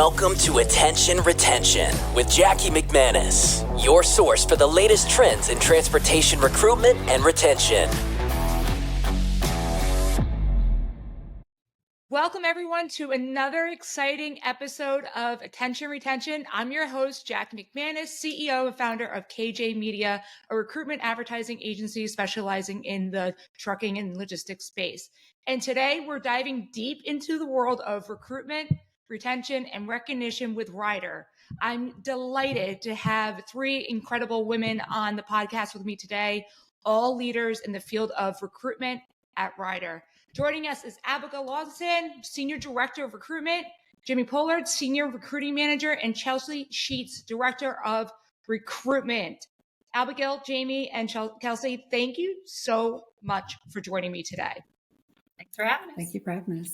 Welcome to Attention Retention with Jackie McManus, your source for the latest trends in transportation recruitment and retention. Welcome everyone to another exciting episode of Attention Retention. I'm your host, Jackie McManus, CEO and founder of KJ Media, a recruitment advertising agency specializing in the trucking and logistics space. And today we're diving deep into the world of recruitment, retention, and recognition with Ryder. I'm delighted to have three incredible women on the podcast with me today, all leaders in the field of recruitment at Ryder. Joining us is Abigail Lawson, Senior Director of Recruitment, Jimmy Pollard, Senior Recruiting Manager, and Chelsea Sheets, Director of Recruitment. Abigail, Jamie, and Kelsey, thank you so much for joining me today. Thanks for having us. Thank you for having us.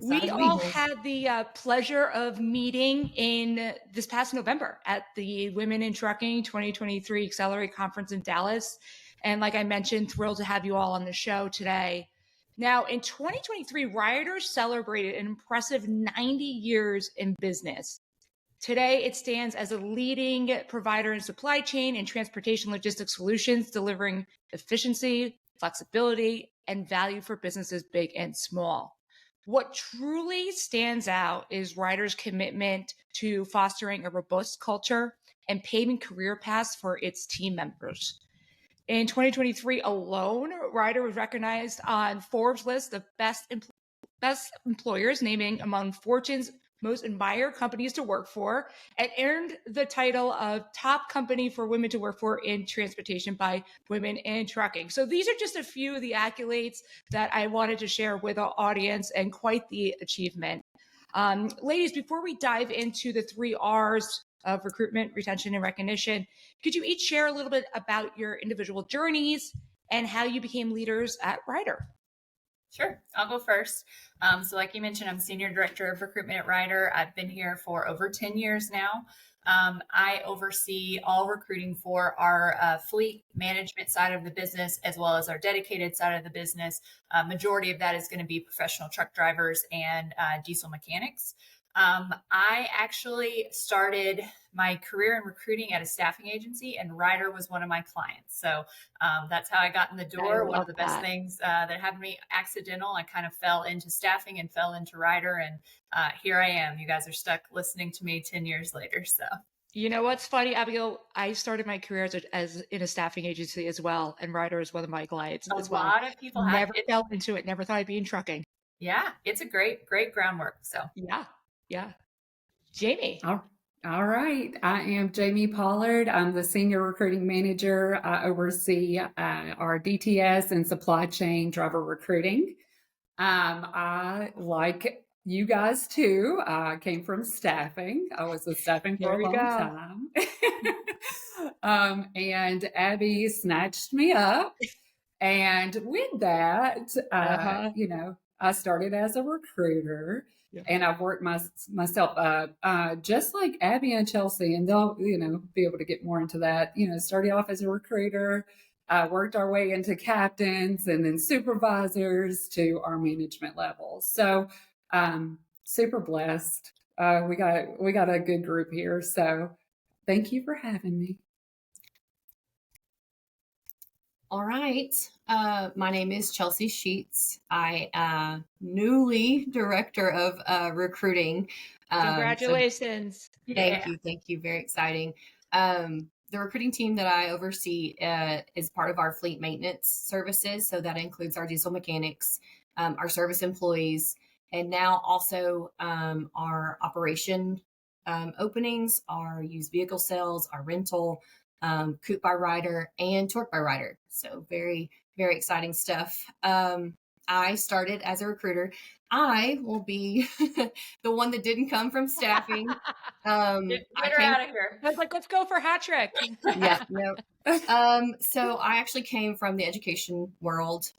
We all had the pleasure of meeting in this past November at the Women in Trucking 2023 Accelerate Conference in Dallas. And like I mentioned, thrilled to have you all on the show today. Now, in 2023, Ryder celebrated an impressive 90 years in business. Today, it stands as a leading provider in supply chain and transportation logistics solutions, delivering efficiency, flexibility, and value for businesses big and small. What truly stands out is Ryder's commitment to fostering a robust culture and paving career paths for its team members. In 2023 alone, Ryder was recognized on Forbes' list of best employers, naming among Fortune's most admired companies to work for, and earned the title of top company for women to work for in transportation by Women in Trucking. So these are just a few of the accolades that I wanted to share with our audience, and quite the achievement. Ladies, before we dive into the 3 R's of recruitment, retention, and recognition, could you each share a little bit about your individual journeys and how you became leaders at Ryder? Sure. I'll go first. So like you mentioned, I'm Senior Director of Recruitment at Ryder. I've been here for over 10 years now. I oversee all recruiting for our fleet management side of the business, as well as our dedicated side of the business. Majority of that is going to be professional truck drivers and diesel mechanics. I actually started my career in recruiting at a staffing agency, and Ryder was one of my clients. So that's how I got in the door. One of the best things that happened to me, accidental. I kind of fell into staffing and fell into Ryder, and here I am. You guys are stuck listening to me 10 years later. So. You know what's funny, Abigail? I started my career as in a staffing agency as well, and Ryder is one of my clients as well. A lot of people never fell into it. Never thought I'd be in trucking. Yeah, it's a great groundwork. So yeah. Jamie. All right. I am Jamie Pollard. I'm the Senior Recruiting Manager. I oversee our DTS and supply chain driver recruiting. I, like you guys too, came from staffing. I was with staffing for a long time. And Abby snatched me up. And with that, I started as a recruiter. Yeah. And I've worked myself up, just like Abby and Chelsea, and they'll, be able to get more into that. Started off as a recruiter, worked our way into captains and then supervisors to our management level. So, super blessed. We got a good group here. So, thank you for having me. All right. My name is Chelsea Sheets. I am newly Director of Recruiting. Congratulations. Thank you. Very exciting. The recruiting team that I oversee is part of our fleet maintenance services. So that includes our diesel mechanics, our service employees, and now also our operation openings, our used vehicle sales, our rental, Coop by Ryder, and Torque by Ryder. So very, very exciting stuff. I started as a recruiter. I will be the one that didn't come from staffing. Get her out of here. I was like, let's go for hat trick. Yeah, no. So I actually came from the education world.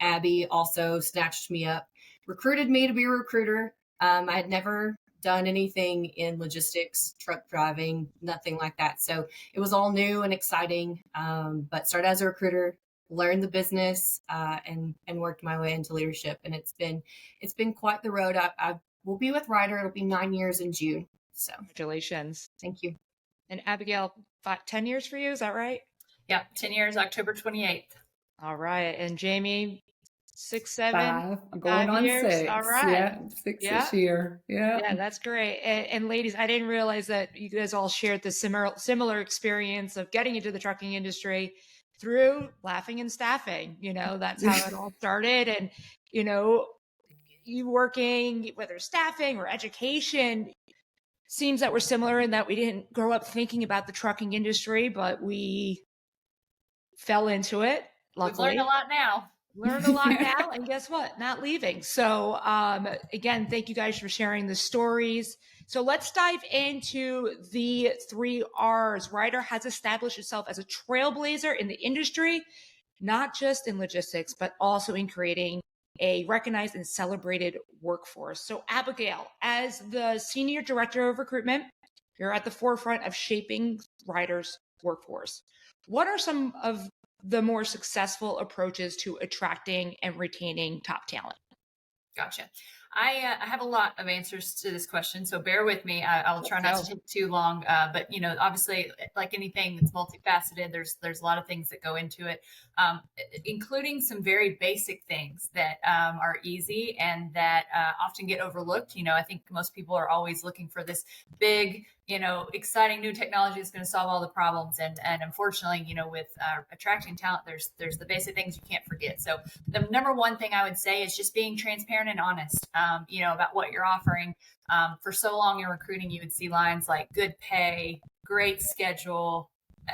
Abby also snatched me up, recruited me to be a recruiter. I had never done anything in logistics, truck driving, nothing like that. So it was all new and exciting. But started as a recruiter, learned the business, and worked my way into leadership. And it's been quite the road. I've we'll be with Ryder. It'll be 9 years in June. So Congratulations. thank you. And Abigail, 10 years for you, is that right? Yeah, 10 years, October 28th. All right. And Jamie, 6, 7, 5. I'm going 5 on years. 6. All right. Yeah, 6 Yeah. this year. Yeah. Yeah, that's great. And ladies, I didn't realize that you guys all shared the similar experience of getting into the trucking industry through laughing and staffing. That's how it all started. And, you working, whether staffing or education, seems that we're similar in that we didn't grow up thinking about the trucking industry, but we fell into it. Luckily. We've learned a lot now. Learned a lot now, and guess what? Not leaving. So again, thank you guys for sharing the stories. So let's dive into the 3 R's. Ryder has established itself as a trailblazer in the industry, not just in logistics, but also in creating a recognized and celebrated workforce. So Abigail, as the Senior Director of Recruitment, you're at the forefront of shaping Ryder's workforce. What are some of the more successful approaches to attracting and retaining top talent? Gotcha. I have a lot of answers to this question, so bear with me. I'll try not to take too long, but obviously, like anything that's multifaceted, there's a lot of things that go into it, including some very basic things that are easy and that often get overlooked. I think most people are always looking for this big, exciting new technology that's going to solve all the problems, and unfortunately, with attracting talent, there's the basic things you can't forget. So the number one thing I would say is just being transparent and honest. About what you're offering. For so long in recruiting, you would see lines like good pay, great schedule,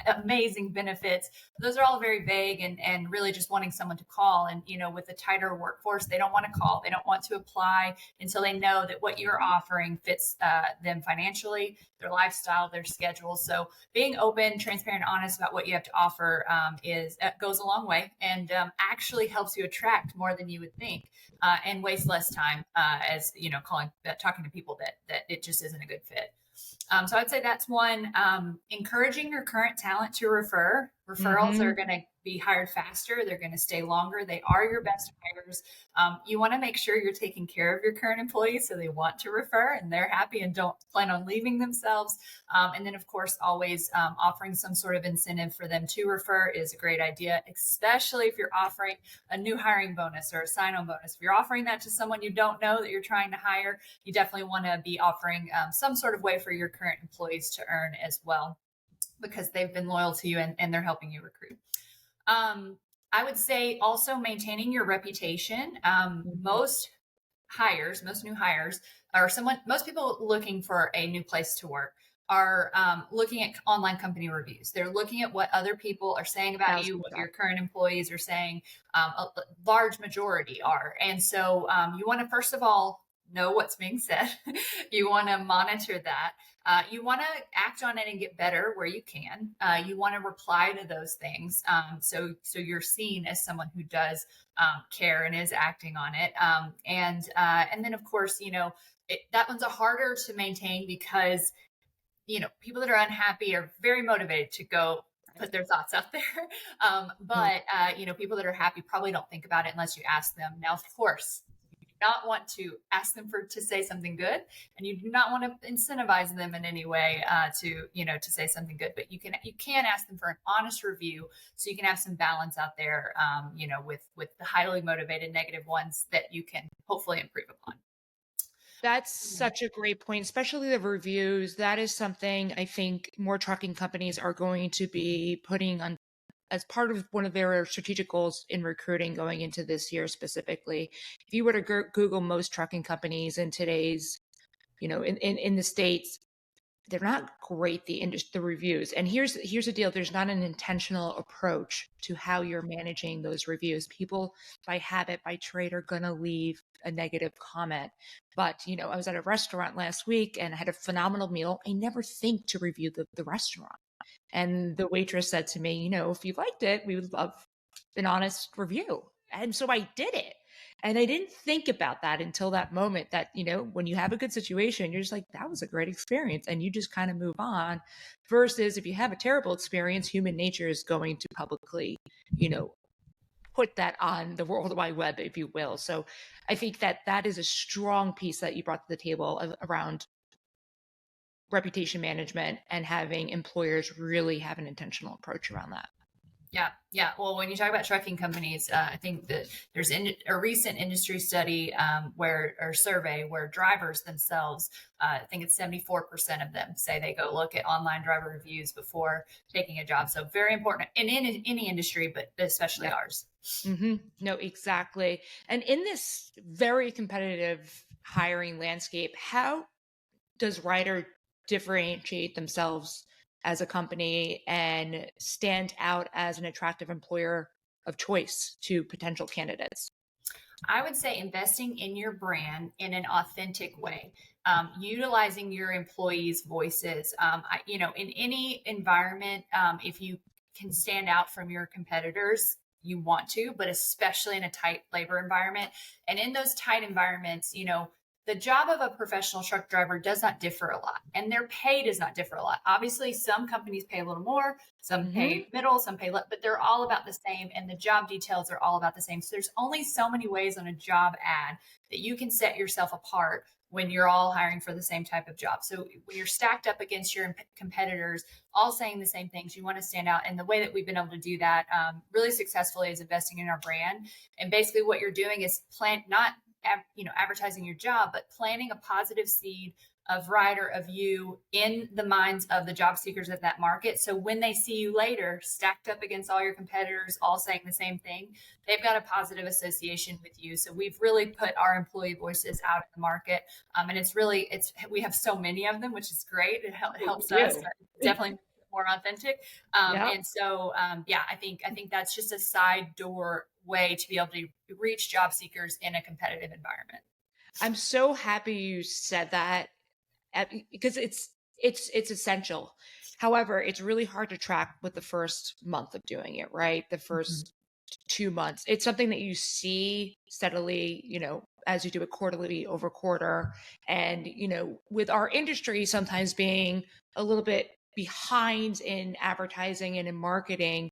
amazing benefits. Those are all very vague and really just wanting someone to call. And, with a tighter workforce, they don't want to call. They don't want to apply until they know that what you're offering fits them financially, their lifestyle, their schedule. So being open, transparent, honest about what you have to offer goes a long way and actually helps you attract more than you would think and waste less time as, talking to people that it just isn't a good fit. So I'd say that's one. Encouraging your current talent to refer. Referrals are going to be hired faster. They're going to stay longer. They are your best hires. You want to make sure you're taking care of your current employees so they want to refer and they're happy and don't plan on leaving themselves. And then, of course, always offering some sort of incentive for them to refer is a great idea, especially if you're offering a new hiring bonus or a sign-on bonus. If you're offering that to someone you don't know that you're trying to hire, you definitely want to be offering some sort of way for your current employees to earn as well, because they've been loyal to you and they're helping you recruit. I would say also maintaining your reputation. Most new hires, or most people looking for a new place to work are looking at online company reviews. They're looking at what other people are saying about you, what your current employees are saying. A large majority are. And so you want to, first of all, know what's being said. You want to monitor that. You want to act on it and get better where you can. You want to reply to those things. So you're seen as someone who does care and is acting on it. And then, of course, that one's a harder to maintain because, people that are unhappy are very motivated to go put their thoughts out there. But people that are happy probably don't think about it unless you ask them. Now, of course, not want to ask them to say something good, and you do not want to incentivize them in any way to say something good, but you can ask them for an honest review so you can have some balance out there with the highly motivated negative ones that you can hopefully improve upon. That's such a great point, especially the reviews. That is something I think more trucking companies are going to be putting on as part of one of their strategic goals in recruiting going into this year specifically. If you were to Google most trucking companies in today's, in the States, they're not great, the reviews. And here's the deal. There's not an intentional approach to how you're managing those reviews. People by habit, by trade, are going to leave a negative comment. But, I was at a restaurant last week and I had a phenomenal meal. I never think to review the restaurant. And the waitress said to me, if you liked it, we would love an honest review. And so I did it. And I didn't think about that until that moment that, when you have a good situation, you're just like, that was a great experience. And you just kind of move on versus if you have a terrible experience, human nature is going to publicly, put that on the World Wide Web, if you will. So I think that is a strong piece that you brought to the table around reputation management and having employers really have an intentional approach around that. Yeah, yeah. Well, when you talk about trucking companies, I think that there's a recent industry study or survey where drivers themselves, I think it's 74% of them say they go look at online driver reviews before taking a job. So very important in any industry, but especially ours. Mm-hmm. No, exactly. And in this very competitive hiring landscape, how does Ryder differentiate themselves as a company and stand out as an attractive employer of choice to potential candidates? I would say investing in your brand in an authentic way, utilizing your employees' voices. In any environment, if you can stand out from your competitors, you want to, but especially in a tight labor environment. And in those tight environments, the job of a professional truck driver does not differ a lot, and their pay does not differ a lot. Obviously, some companies pay a little more, some pay middle, some pay less, but they're all about the same, and the job details are all about the same. So there's only so many ways on a job ad that you can set yourself apart when you're all hiring for the same type of job. So when you're stacked up against your competitors, all saying the same things, you want to stand out. And the way that we've been able to do that really successfully is investing in our brand. And basically, what you're doing is not advertising your job, but planting a positive seed of Ryder, of you in the minds of the job seekers of that market. So when they see you later, stacked up against all your competitors, all saying the same thing, they've got a positive association with you. So we've really put our employee voices out in the market. And we have so many of them, which is great. It helps us definitely more authentic. And so, I think that's just a side door way to be able to reach job seekers in a competitive environment. I'm so happy you said that because it's essential. However, it's really hard to track with the first month of doing it, right? The first 2 months. It's something that you see steadily, as you do it quarterly over quarter. And, with our industry sometimes being a little bit behind in advertising and in marketing,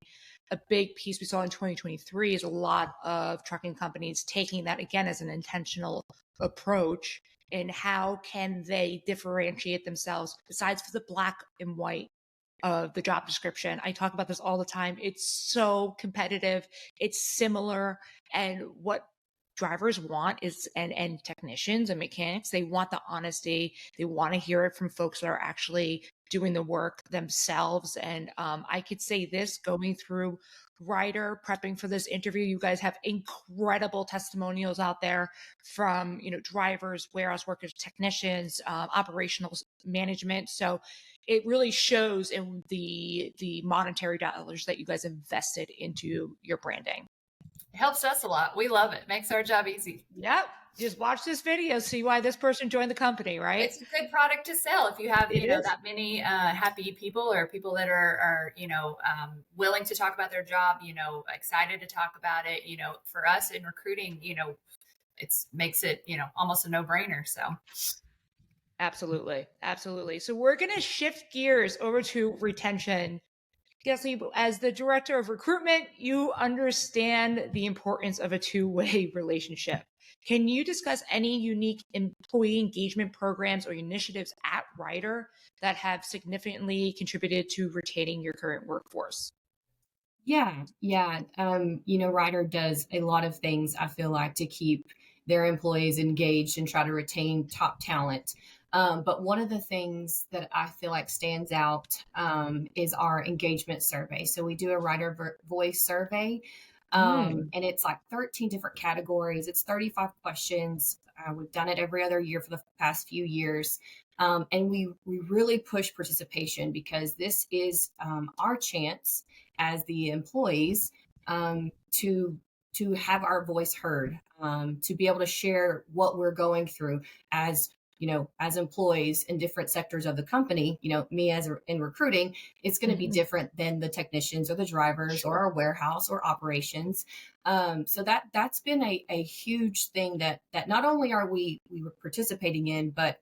a big piece we saw in 2023 is a lot of trucking companies taking that again as an intentional approach in how can they differentiate themselves besides for the black and white of the job description. I talk about this all the time. It's so competitive. It's similar. And what drivers want is, and technicians and mechanics, they want the honesty. They want to hear it from folks that are actually doing the work themselves. And I could say this going through Ryder, prepping for this interview, you guys have incredible testimonials out there from, drivers, warehouse workers, technicians, operational management. So it really shows in the monetary dollars that you guys invested into your branding. It helps us a lot. We love it. Makes our job easy. Yep. Just watch this video, see why this person joined the company, right? It's a good product to sell if you have, that many happy people or people that are willing to talk about their job, excited to talk about it. For us in recruiting, it makes it, almost a no-brainer. So. Absolutely. Absolutely. So we're going to shift gears over to retention. Jesse, as the director of recruitment, you understand the importance of a two-way relationship. Can you discuss any unique employee engagement programs or initiatives at Ryder that have significantly contributed to retaining your current workforce? Yeah. Ryder does a lot of things, I feel like, to keep their employees engaged and try to retain top talent. But one of the things that I feel like stands out is our engagement survey. So we do a Ryder voice survey, and it's like 13 different categories. It's 35 questions. We've done it every other year for the past few years. And we really push participation because this is our chance as the employees to have our voice heard, to be able to share what we're going through as employees in different sectors of the company. Me in recruiting, it's going to be different than the technicians or the drivers or our warehouse or operations. So that's been a huge thing that not only are we participating in, but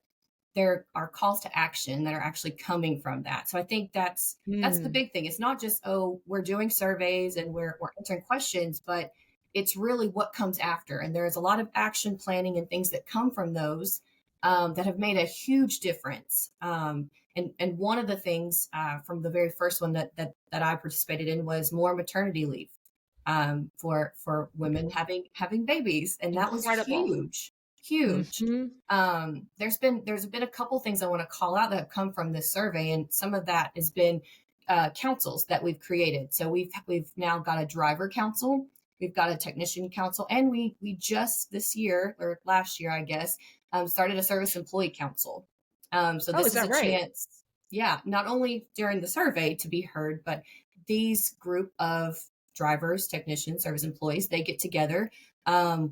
there are calls to action that are actually coming from that. So I think that's the big thing. It's not just, we're doing surveys and we're answering questions, but It's really what comes after. And there's a lot of action planning and things that come from those that have made a huge difference. And one of the things from the very first one that I participated in was more maternity leave for women having babies, and that was Incredible. huge. Hmm. There's been a couple things I want to call out that have come from this survey, and some of that has been councils that we've created. So we've now got a driver council, we've got a technician council, and we just this year, or last year, I guess, started a service employee council. So Oh, this is is that a right? chance, yeah, not only during the survey to be heard, but these group of drivers, technicians, service employees, they get together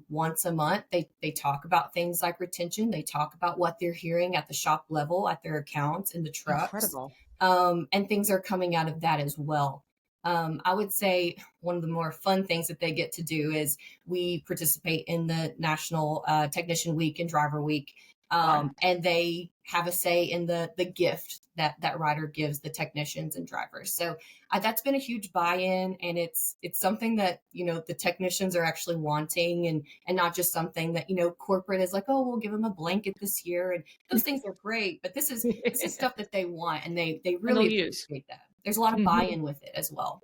once a month. They talk about things like retention. They talk about what they're hearing at the shop level, at their accounts, in the trucks, Incredible. and things are coming out of that as well. I would say one of the more fun things that they get to do is we participate in the National Technician Week and Driver Week, Fun. and they have a say in the gift that Ryder gives the technicians and drivers. So that's been a huge buy-in, and it's something that the technicians are actually wanting, and not just something that corporate is like, oh, we'll give them a blanket this year, and those things are great, but this is stuff that they want, and they And they'll really use. appreciate that. There's a lot of Mhm. buy-in with it as well.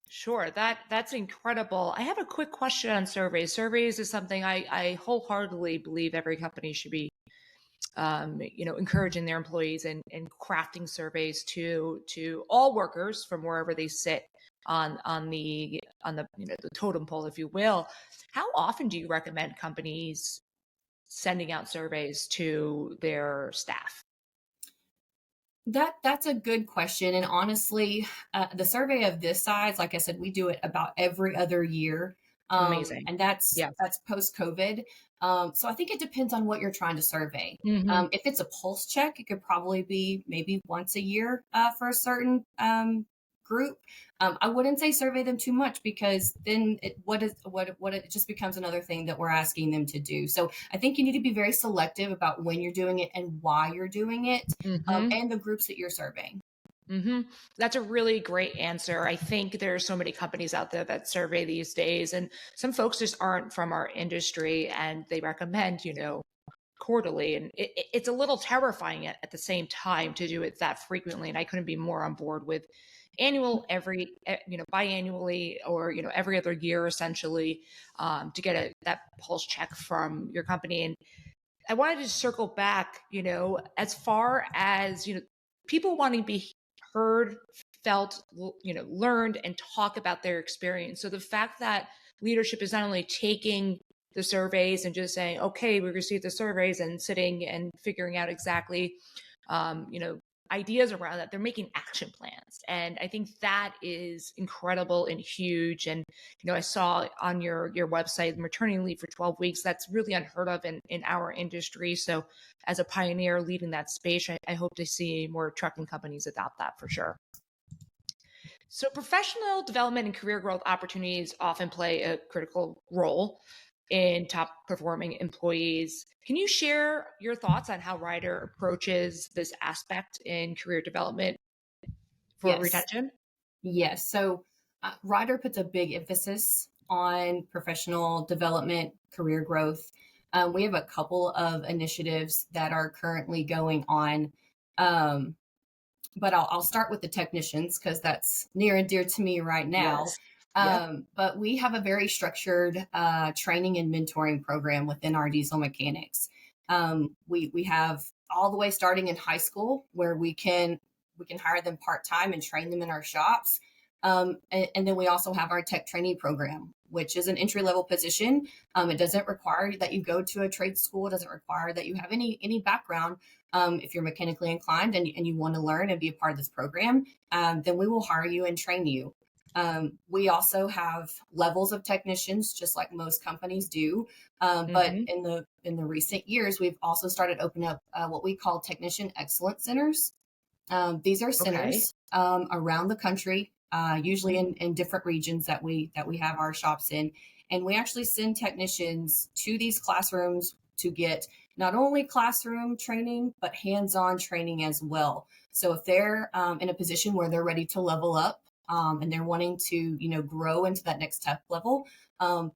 Sure, that's incredible. I have a quick question on surveys. Surveys is something I wholeheartedly believe every company should be, encouraging their employees and crafting surveys to all workers from wherever they sit on the the totem pole, if you will. How often do you recommend companies sending out surveys to their staff? That's a good question. And honestly, the survey of this size, like I said, we do it about every other year. Amazing. And that's Yeah. post COVID. So I think it depends on what you're trying to survey. Hmm. If it's a pulse check, it could probably be maybe once a year for a certain group. I wouldn't say survey them too much, because then it just becomes another thing that we're asking them to do. So I think you need to be very selective about when you're doing it and why you're doing it, Hmm. and the groups that you're surveying. Hmm. That's a really great answer. I think there are so many companies out there that survey these days, and some folks just aren't from our industry, and they recommend, quarterly. And it's a little terrifying at the same time to do it that frequently. And I couldn't be more on board with biannually, or, every other year, essentially, to get that pulse check from your company. And I wanted to circle back, as far as, people wanting to be heard, felt, learned, and talk about their experience. So the fact that leadership is not only taking the surveys and just saying, okay, we received the surveys, and sitting and figuring out exactly, um, you know, ideas around that, they're making action plans. And I think that is incredible and huge. And, I saw on your website, maternity leave for 12 weeks. That's really unheard of in our industry. So as a pioneer leading that space, I hope to see more trucking companies adopt that for sure. So professional development and career growth opportunities often play a critical role in top performing employees. Can you share your thoughts on how Ryder approaches this aspect in career development for Yes. retention? Yes. So Ryder puts a big emphasis on professional development, career growth. We have a couple of initiatives that are currently going on. Um, but I'll start with the technicians, because that's near and dear to me right now. Yes. Yep. But we have a very structured training and mentoring program within our diesel mechanics. We have all the way starting in high school, where we can hire them part time and train them in our shops. And then we also have our tech trainee program, which is an entry level position. It doesn't require that you go to a trade school. It doesn't require that you have any background. If you're mechanically inclined and you want to learn and be a part of this program, then we will hire you and train you. We also have levels of technicians, just like most companies do. But Hmm. in the recent years, we've also started opening up what we call technician excellence centers. These are Okay. centers around the country, usually in different regions that we have our shops in, and we actually send technicians to these classrooms to get not only classroom training but hands-on training as well. So if they're in a position where they're ready to level up and they're wanting to, grow into that next step level,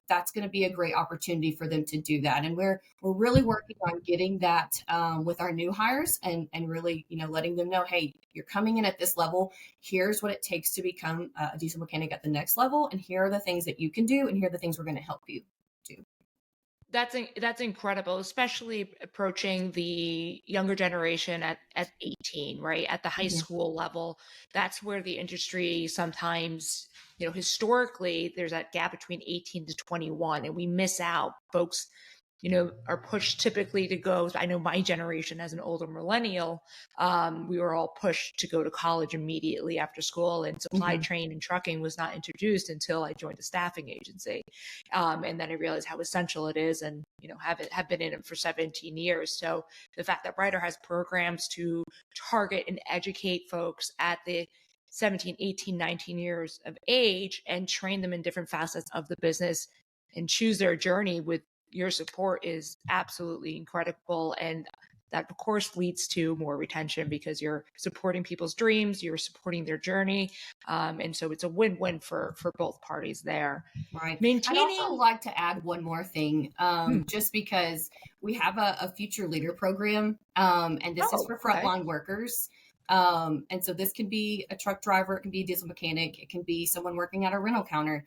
that's going to be a great opportunity for them to do that. And we're really working on getting that with our new hires, and really, letting them know, hey, you're coming in at this level. Here's what it takes to become a diesel mechanic at the next level, and here are the things that you can do, and here are the things we're going to help you do. That's incredible, especially approaching the younger generation at 18, right? At the high Mhm. school level. That's where the industry sometimes, historically, there's that gap between 18 to 21, and we miss out. Folks, are pushed typically to go. I know my generation, as an older millennial, we were all pushed to go to college immediately after school, and supply Mhm. chain and trucking was not introduced until I joined a staffing agency. And then I realized how essential it is, and have been in it for 17 years. So the fact that Ryder has programs to target and educate folks at the 17, 18, 19 years of age and train them in different facets of the business and choose their journey with your support is absolutely incredible. And that, of course, leads to more retention because you're supporting people's dreams, you're supporting their journey. And so it's a win-win for both parties there. Right. I'd also Maintaining. like to add one more thing, just because we have a future leader program, and this is Oh, for okay. frontline workers. And so this can be a truck driver, it can be a diesel mechanic, it can be someone working at a rental counter.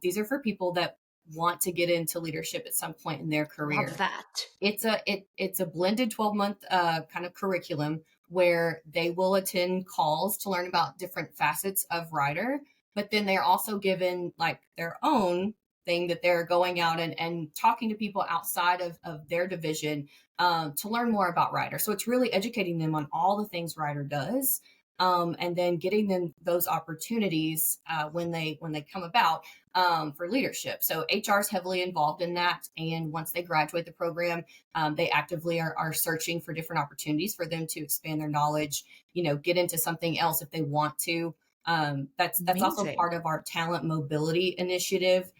These are for people that want to get into leadership at some point in their Love career. that. It's a blended 12-month kind of curriculum where they will attend calls to learn about different facets of Ryder, but then they're also given like their own thing that they're going out and talking to people outside of their division, to learn more about Ryder. So it's really educating them on all the things Ryder does, and then getting them those opportunities when they come about, for leadership. So HR is heavily involved in that. And once they graduate the program, they actively are searching for different opportunities for them to expand their knowledge, get into something else if they want to. That's also Amazing. part of our talent mobility initiative,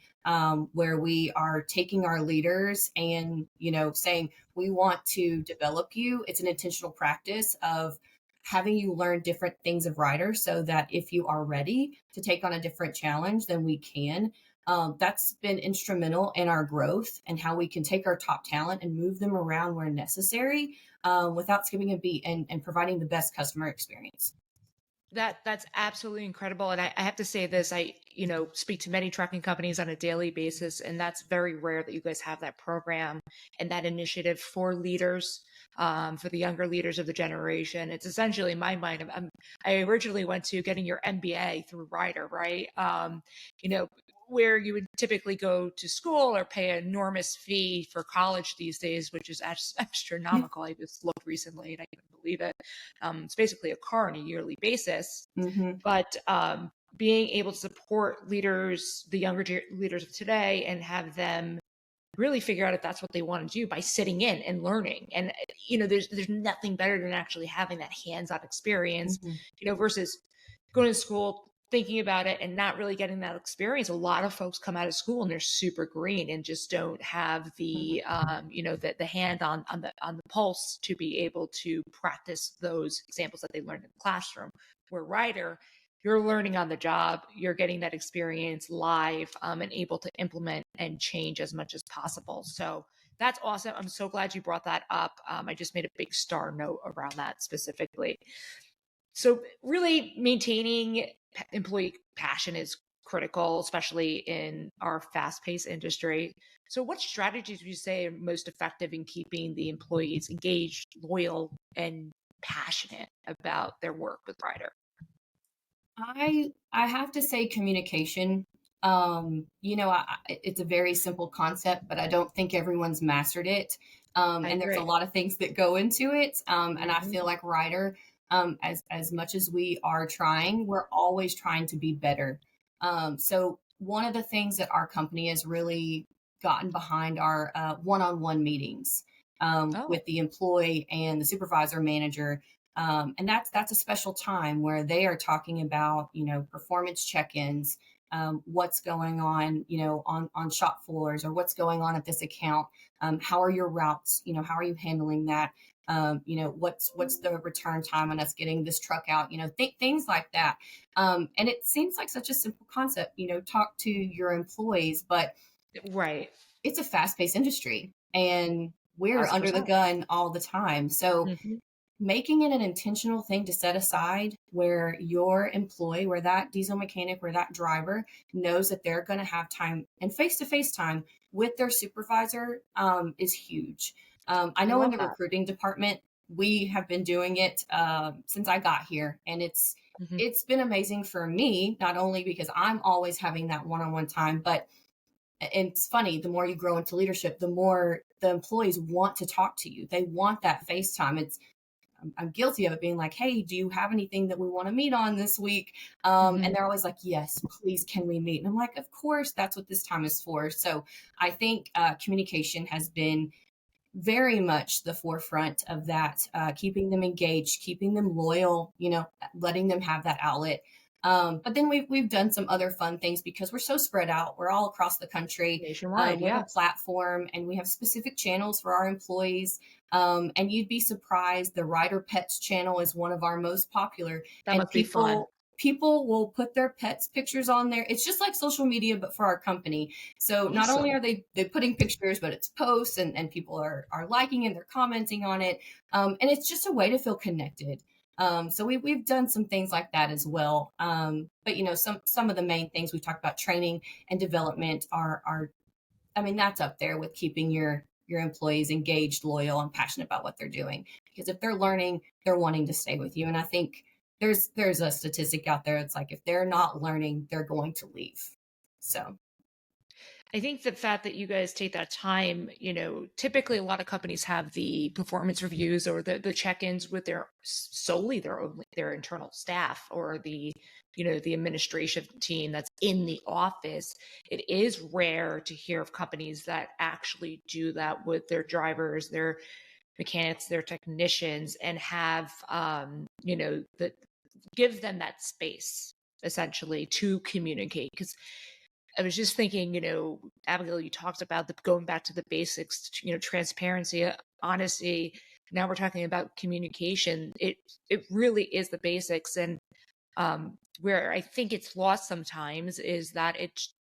where we are taking our leaders and, saying, we want to develop you. It's an intentional practice of having you learn different things of Ryder so that if you are ready to take on a different challenge, then we can. That's been instrumental in our growth and how we can take our top talent and move them around where necessary, without skipping a beat, and providing the best customer experience. That's absolutely incredible. And I have to say this, I, speak to many trucking companies on a daily basis, and that's very rare that you guys have that program and that initiative for leaders, for the younger leaders of the generation. It's essentially, in my mind, I originally went to getting your MBA through Ryder, right? You know, where you would typically go to school or pay an enormous fee for college these days, which is astronomical. I just looked recently and I couldn't believe it. It's basically a car on a yearly basis. Mm-hmm. But being able to support leaders, the younger leaders of today, and have them really figure out if that's what they want to do by sitting in and learning. And there's nothing better than actually having that hands-on experience, Mm-hmm. versus going to school, thinking about it, and not really getting that experience. A lot of folks come out of school and they're super green and just don't have the the hand on the pulse to be able to practice those examples that they learned in the classroom. Where Ryder, you're learning on the job, you're getting that experience live, and able to implement and change as much as possible. So that's awesome. I'm so glad you brought that up. I just made a big star note around that specifically. So really maintaining employee passion is critical, especially in our fast-paced industry. So what strategies would you say are most effective in keeping the employees engaged, loyal, and passionate about their work with Ryder? I have to say communication. It's a very simple concept, but I don't think everyone's mastered it. I And there's a agree. lot of things that go into it. And I Mhm. feel like Ryder, as much as we are trying, we're always trying to be better. So one of the things that our company has really gotten behind are one-on-one meetings, Oh, with the employee and the supervisor manager, and that's a special time where they are talking about, performance check-ins, what's going on, on shop floors, or what's going on at this account. How are your routes? How are you handling that? What's the return time on us getting this truck out, things like that. And it seems like such a simple concept, talk to your employees, but Right. it's a fast-paced industry and we're under the 1,000%. gun all the time. So Mhm. making it an intentional thing to set aside where your employee, where that diesel mechanic, where that driver knows that they're going to have time and face-to-face time with their supervisor is huge. I I know in love the that. recruiting department, we have been doing it since I got here, and Mhm. it's been amazing for me, not only because I'm always having that one-on-one time, but and it's funny, the more you grow into leadership, the more the employees want to talk to you. They want that FaceTime. I'm guilty of it, being like, hey, do you have anything that we want to meet on this week? And Mhm. they're always like, yes, please, can we meet? And I'm like, of course, that's what this time is for. So I think communication has been very much the forefront of that, keeping them engaged, keeping them loyal, letting them have that outlet. But then we've done some other fun things because we're so spread out. We're all across the country. Nationwide, We have yeah. a platform and we have specific channels for our employees. And you'd be surprised. The Ryder Pets channel is one of our most popular, That and must be fun. people will put their pets pictures on there. It's just like social media, but for our company. So not only Awesome. are they putting pictures, but it's posts and people are liking and they're commenting on it. And it's just a way to feel connected. So we've done some things like that as well. But some of the main things we talked about, training and development, are I mean, that's up there with keeping your employees engaged, loyal, and passionate about what they're doing. Because if they're learning, they're wanting to stay with you. And I think there's a statistic out there. It's like if they're not learning, they're going to leave. So I think the fact that you guys take that time, typically a lot of companies have the performance reviews or the check-ins with solely their internal staff or the administration team that's in the office. It is rare to hear of companies that actually do that with their drivers, their mechanics, their technicians, and have that gives them that space essentially to communicate. Because I was just thinking, Abigail, you talked about going back to the basics, transparency, honesty. Now we're talking about communication. It really is the basics, and where I think it's lost sometimes is that it's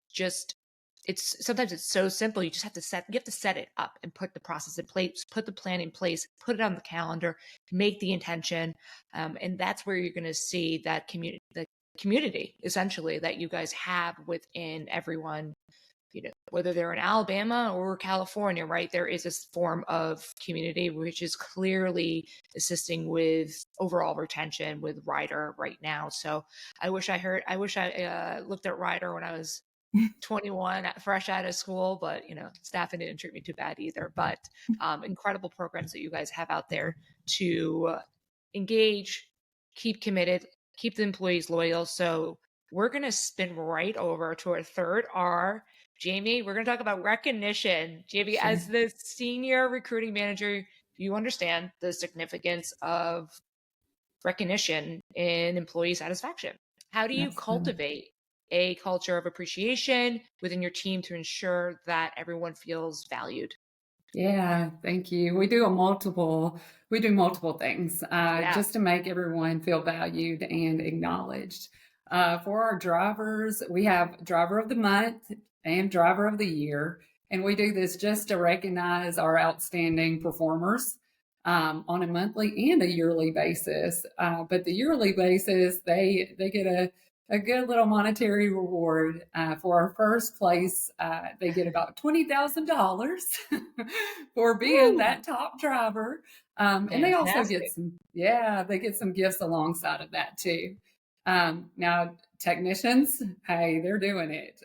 sometimes it's so simple. You just have to set it up and put the process in place, put the plan in place, put it on the calendar, make the intention, and that's where you're going to see that community essentially that you guys have within everyone, whether they're in Alabama or California, right? There is this form of community which is clearly assisting with overall retention with Ryder right now. So I wish I looked at Ryder when I was 21, fresh out of school, but staffing didn't treat me too bad either. But incredible programs that you guys have out there to engage, keep committed, keep the employees loyal. So we're going to spin right over to our third R. Jamie, we're going to talk about recognition. Jamie, Sure. as the senior recruiting manager, you understand the significance of recognition in employee satisfaction. How do you Absolutely. cultivate a culture of appreciation within your team to ensure that everyone feels valued? Yeah, thank you. We do multiple things Yeah. just to make everyone feel valued and acknowledged. For our drivers, we have driver of the month and driver of the year, and we do this just to recognize our outstanding performers on a monthly and a yearly basis. But the yearly basis, they get a good little monetary reward. For our first place, they get about $20,000 for being that top driver. And they also Fantastic. they get some gifts alongside of that too. Now, technicians, hey, they're doing it.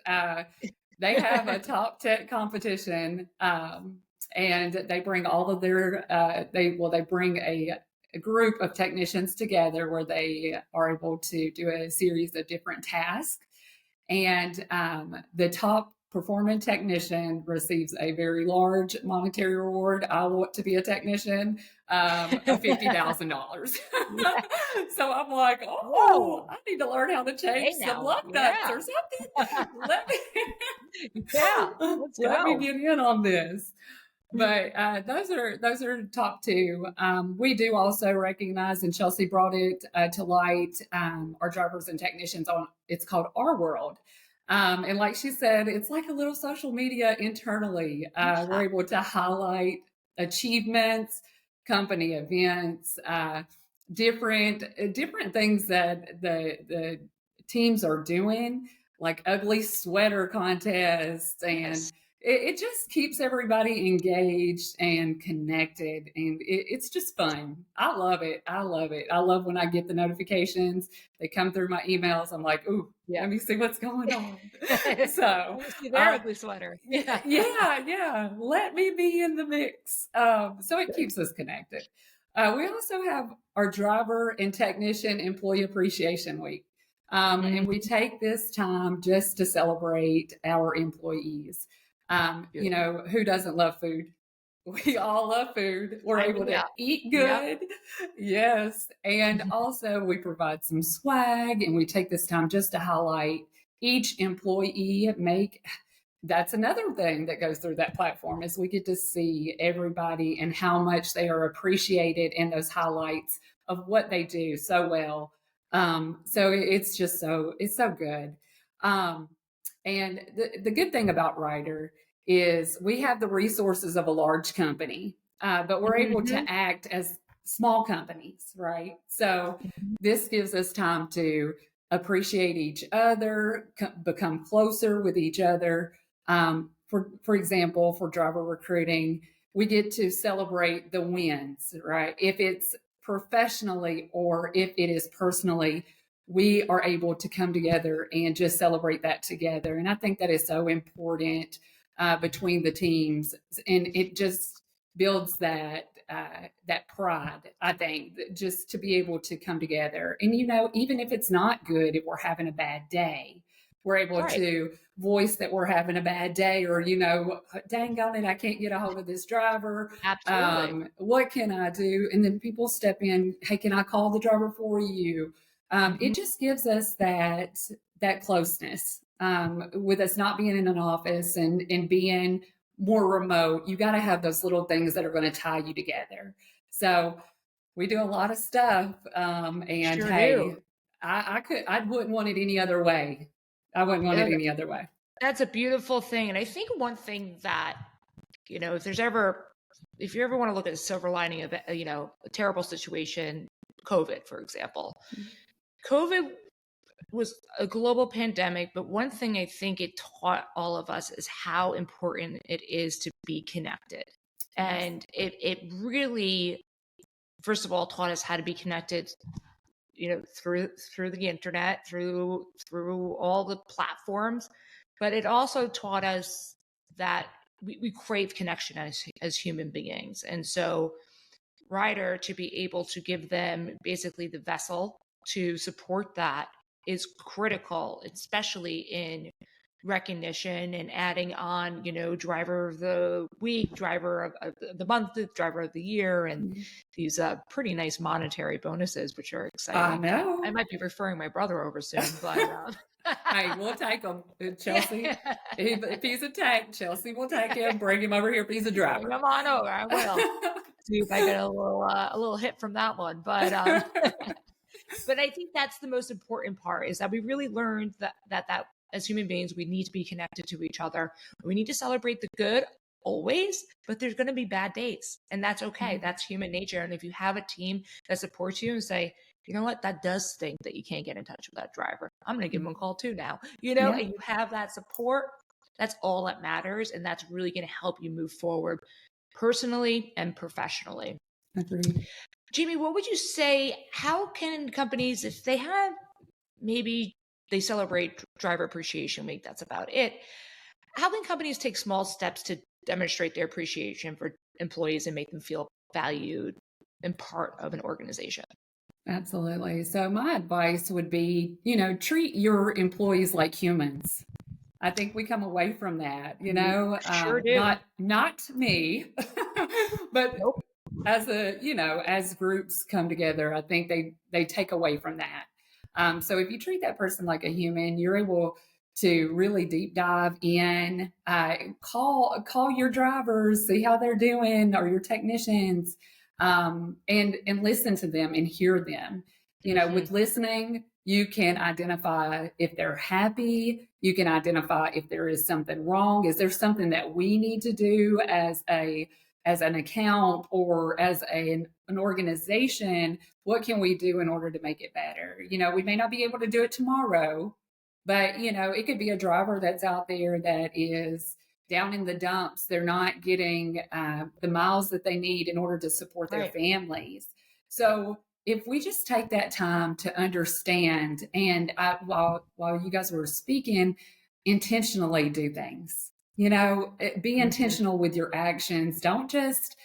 They have a top tech competition, and they bring all of their, they bring a group of technicians together where they are able to do a series of different tasks. And the top performing technician receives a very large monetary reward. I want to be a technician of $50,000. Yeah. So I'm like, Whoa. I need to learn how to change Hey some now. lug nuts Yeah. or something. Let me Yeah. Let's let me go. get in on this. But those are top two. We do also recognize, and Chelsea brought it to light, our drivers and technicians on. It's called Our World. And like she said, it's like a little social media internally. We're able to highlight achievements, company events, different things that the teams are doing, like ugly sweater contests, and it just keeps everybody engaged and connected, and it's just fun. I love it. I love it. I love when I get the notifications. They come through my emails. I'm like, ooh, let me see what's going on. So see their ugly sweater. Yeah. Let me be in the mix. So it keeps us connected. We also have our driver and technician employee appreciation week. And we take this time just to celebrate our employees. You know, who doesn't love food? We all love food. We're able to eat good. Yes. And also we provide some swag, and we take this time just to highlight each employee that's another thing that goes through that platform, is we get to see everybody and how much they are appreciated in those highlights of what they do so well. So it's just it's so good. And the good thing about Ryder is we have the resources of a large company, but we're able to act as small companies, right? So this gives us time to appreciate each other, become closer with each other. For example, for driver recruiting, we get to celebrate the wins, right? If it's professionally or if it is personally, we are able to come together and just celebrate that together. And I think that is so important between the teams, and it just builds that pride, I think, just to be able to come together. And, you know, even if it's not good, if we're having a bad day, we're able to voice that we're having a bad day, or, you know, dang on it, I can't get a hold of this driver. Absolutely. What can I do? And then people step in. Hey, can I call the driver for you? It just gives us that closeness, with us not being in an office and being more remote. You got to have those little things that are going to tie you together. So we do a lot of stuff. And I wouldn't want it any other way. I wouldn't want it any other way. That's a beautiful thing. And I think one thing that, you know, if you ever want to look at a silver lining of, you know, a terrible situation, COVID, for example, COVID was a global pandemic, but one thing I think it taught all of us is how important it is to be connected. And it really, first of all, taught us how to be connected, you know, through the internet, through all the platforms, but it also taught us that we crave connection as human beings. And so Ryder, to be able to give them basically the vessel to support that is critical, especially in recognition and adding on, you know, driver of the week, driver of the month, driver of the year, and these pretty nice monetary bonuses, which are exciting. I know. I might be referring my brother over soon, but hey, we'll take him, Chelsea. If he's a tech, Chelsea will take him. Bring him over here if he's a driver. Bring him on over. I will see if I get a little hit from that one, but. But I think that's the most important part, is that we really learned that as human beings, we need to be connected to each other. We need to celebrate the good always, but there's going to be bad days, and that's okay. That's human nature. And if you have a team that supports you and say, you know what, that does stink that you can't get in touch with that driver, I'm going to give him a call too now, you know, and you have that support, that's all that matters. And that's really going to help you move forward personally and professionally. Agreed. Jamie, what would you say, how can companies, if they have, maybe they celebrate Driver Appreciation Week, that's about it, how can companies take small steps to demonstrate their appreciation for employees and make them feel valued and part of an organization? Absolutely. So my advice would be, you know, treat your employees like humans. I think we come away from that, you know, sure do. Not me, but as groups come together, I think they take away from that. So if you treat that person like a human, you're able to really deep dive in. Call your drivers, see how they're doing, or your technicians, and listen to them and hear them. With listening, you can identify if they're happy. You can identify if there is something wrong. Is there something that we need to do as an account or as an organization? What can we do in order to make it better? We may not be able to do it tomorrow, but it could be a driver that's out there that is down in the dumps. They're not getting the miles that they need in order to support their families. So if we just take that time to understand, and while you guys were speaking, intentionally do things. Be intentional with your actions. Don't just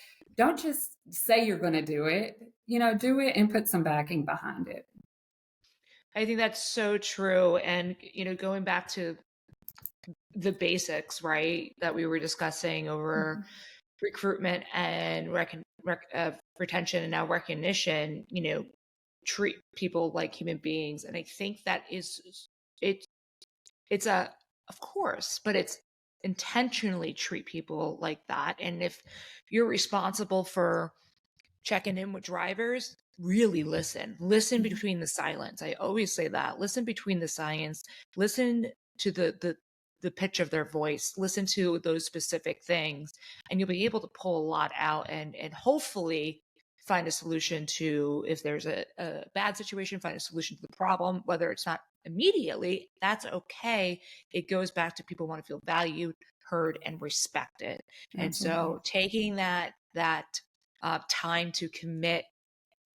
say you're going to do it. Do it and put some backing behind it. I think that's so true. And, going back to the basics, right, that we were discussing over recruitment and retention and now recognition, treat people like human beings. And I think that it's of course, but it's intentionally treat people like that. And if you're responsible for checking in with drivers, really listen between the silence. I always say that. Listen between the silence. Listen to the pitch of their voice. Listen to those specific things, and you'll be able to pull a lot out and hopefully find a solution to, if there's a bad situation, find a solution to the problem. Whether it's not immediately, that's okay. It goes back to people want to feel valued, heard, and respected. Absolutely. And so taking that time to commit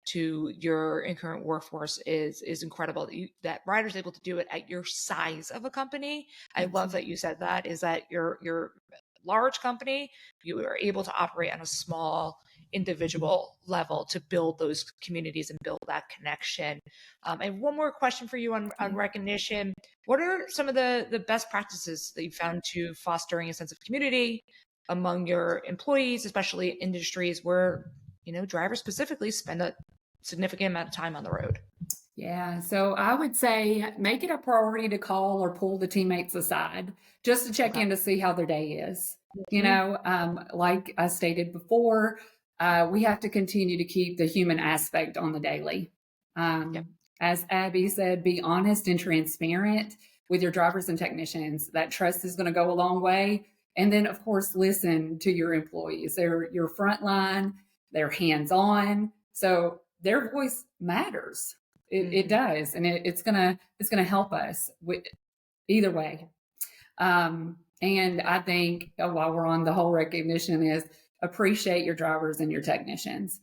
to your current workforce is incredible. That Ryder's able to do it at your size of a company. I love that you said that. Is that your large company, you are able to operate on a small individual level to build those communities and build that connection. I have one more question for you on recognition. What are some of the best practices that you found to fostering a sense of community among your employees, especially in industries where, drivers specifically spend a significant amount of time on the road? Yeah, so I would say make it a priority to call or pull the teammates aside just to check in to see how their day is. Like I stated before, we have to continue to keep the human aspect on the daily. As Abby said, be honest and transparent with your drivers and technicians. That trust is going to go a long way. And then, of course, listen to your employees. They're your front line. They're hands-on. So their voice matters. It does. And it's gonna help us with either way. And I think while we're on the whole recognition is appreciate your drivers and your technicians.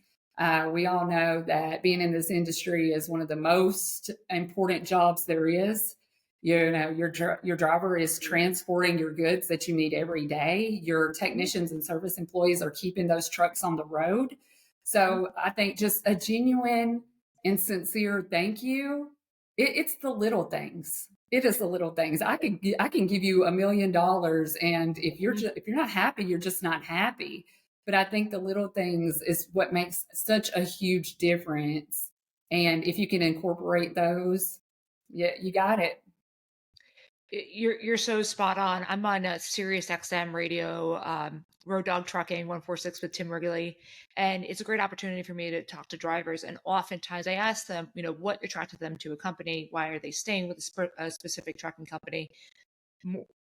We all know that being in this industry is one of the most important jobs there is. Your driver is transporting your goods that you need every day. Your technicians and service employees are keeping those trucks on the road. So I think just a genuine and sincere thank you. It's the little things. It is the little things. I can give you $1 million, and if you're not happy, you're just not happy. But I think the little things is what makes such a huge difference. And if you can incorporate those, yeah, you got it. You're so spot on. I'm on a Sirius XM radio, Road Dog Trucking 146 with Tim Wrigley, and it's a great opportunity for me to talk to drivers. And oftentimes I ask them, what attracted them to a company? Why are they staying with a specific trucking company?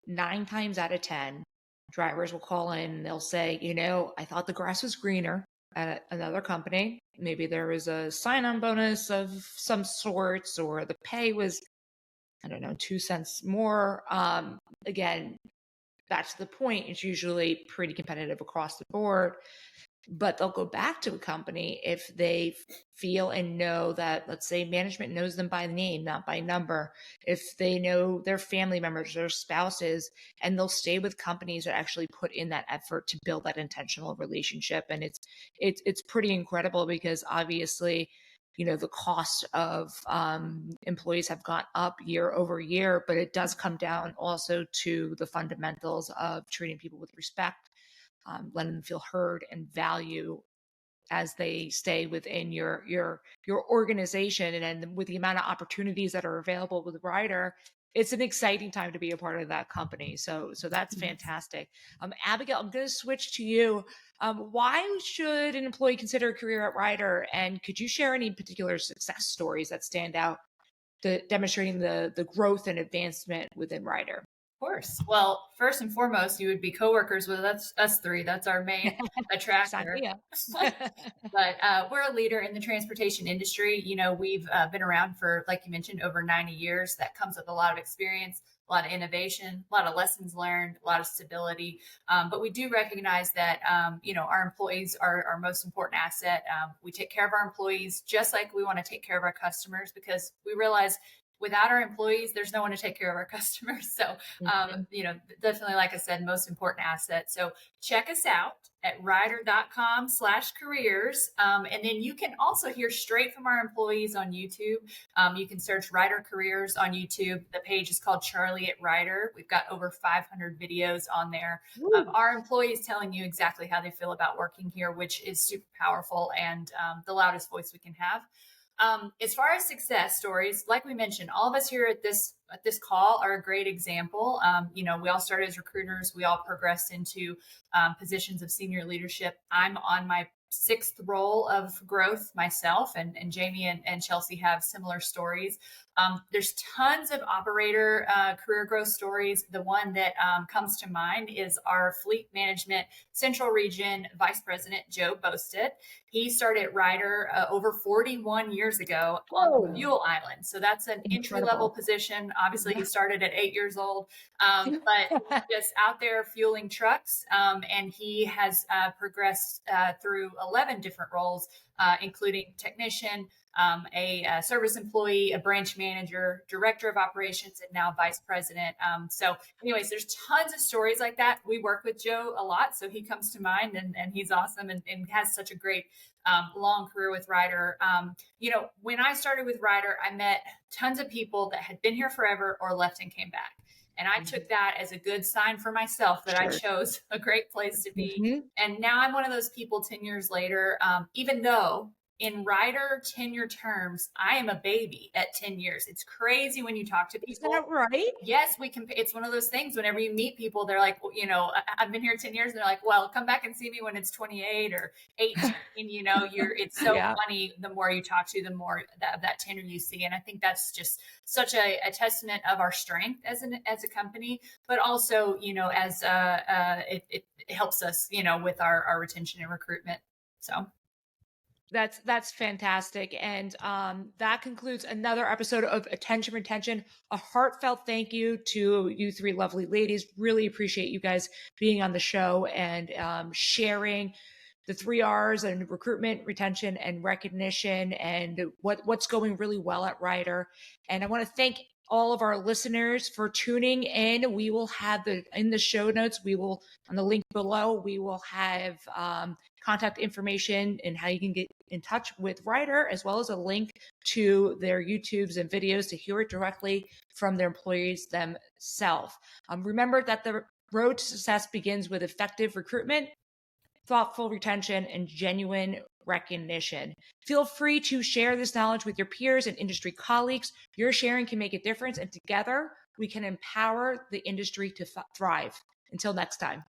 9 times out of 10, drivers will call in and they'll say, I thought the grass was greener at another company. Maybe there was a sign-on bonus of some sorts, or the pay was, 2 cents more. Again, back to the point, it's usually pretty competitive across the board, but they'll go back to a company if they feel and know that, let's say, management knows them by name, not by number, if they know their family members, their spouses, and they'll stay with companies that actually put in that effort to build that intentional relationship. And it's pretty incredible, because obviously, the cost of employees have gone up year over year, but it does come down also to the fundamentals of treating people with respect, letting them feel heard and value as they stay within your organization. And then with the amount of opportunities that are available with Ryder, it's an exciting time to be a part of that company. So that's fantastic. Abigail, I'm going to switch to you. Why should an employee consider a career at Ryder? And could you share any particular success stories that stand out to demonstrating the growth and advancement within Ryder? Course. Well, first and foremost, you would be coworkers with us three. That's our main attractor. But we're a leader in the transportation industry. You know, we've been around for, like you mentioned, over 90 years. That comes with a lot of experience, a lot of innovation, a lot of lessons learned, a lot of stability. But we do recognize that, you know, our employees are our most important asset. We take care of our employees just like we want to take care of our customers, because we realize without our employees, there's no one to take care of our customers. So, you know, definitely, like I said, most important asset. So check us out at ryder.com/careers. And then you can also hear straight from our employees on YouTube. You can search Ryder Careers on YouTube. The page is called Charlie at Ryder. We've got over 500 videos on there of our employees telling you exactly how they feel about working here, which is super powerful and the loudest voice we can have. As far as success stories, like we mentioned, all of us here at this call are a great example. You know, we all started as recruiters. We all progressed into positions of senior leadership. I'm on my 6th role of growth myself, and Jamie and Chelsea have similar stories. There's tons of operator career growth stories. The one that comes to mind is our fleet management central region vice president, Joe Boasted. He started Ryder over 41 years ago on the fuel island. So that's an entry-level position. Obviously, he started at 8 years old, but just out there fueling trucks. And he has progressed through 11 different roles, including technician, a service employee, a branch manager, director of operations, and now vice president. So anyways, there's tons of stories like that. We work with Joe a lot, so he comes to mind, and he's awesome and has such a great long career with Ryder. You know, when I started with Ryder, I met tons of people that had been here forever or left and came back. And I took that as a good sign for myself that I chose a great place to be. And now I'm one of those people 10 years later, even though in Ryder tenure terms, I am a baby at 10 years. It's crazy when you talk to people. Is that right? Yes, we can. It's one of those things. Whenever you meet people, they're like, well, you know, I've been here 10 years. And they're like, well, come back and see me when it's 28 or 18. You know, it's so funny. The more you talk to, the more that tenure you see. And I think that's just such a testament of our strength as a company, but also, you know, as it helps us, you know, with our retention and recruitment. So. That's fantastic. And that concludes another episode of Attention Retention. A heartfelt thank you to you 3 lovely ladies. Really appreciate you guys being on the show and sharing the 3 R's and recruitment, retention, and recognition, and what's going really well at Ryder. And I want to thank all of our listeners for tuning in. We will have in the show notes, on the link below, we will have contact information and how you can get in touch with Ryder, as well as a link to their YouTubes and videos to hear it directly from their employees themselves. Remember that the road to success begins with effective recruitment, thoughtful retention, and genuine recognition. Feel free to share this knowledge with your peers and industry colleagues. Your sharing can make a difference, and together we can empower the industry to thrive. Until next time.